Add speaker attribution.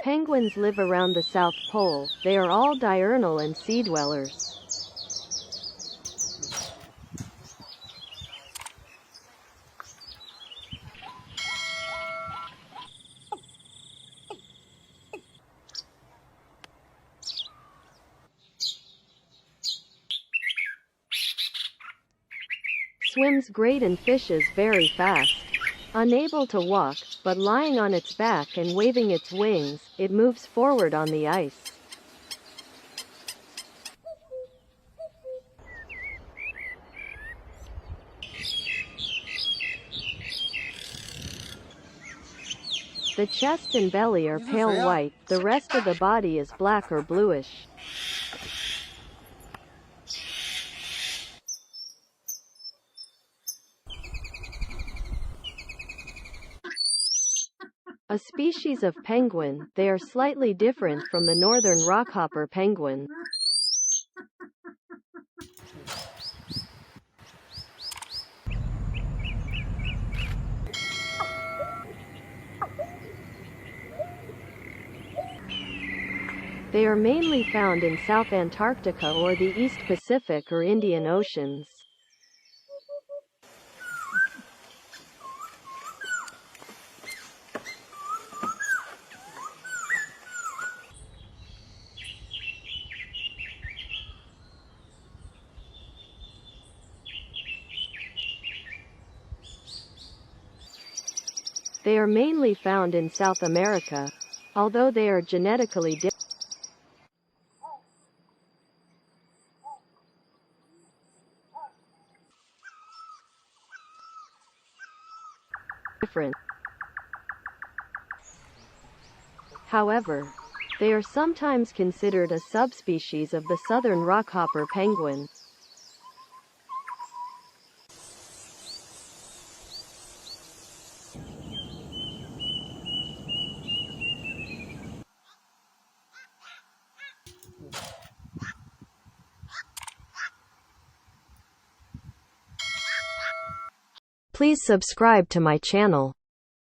Speaker 1: Penguins live around the South Pole. They are all diurnal and sea dwellers. Swims great and fishes very fast. Unable to walk, but lying on its back and waving its wings, it moves forward on the ice. The chest and belly are pale white, the rest of the body is black or bluish. A species of penguin, they are slightly different from the northern rockhopper penguin. They are mainly found in South Antarctica or the East Pacific or Indian Oceans. They are mainly found in South America, although they are genetically different. However, they are sometimes considered a subspecies of the southern rockhopper penguin. Please subscribe to my channel.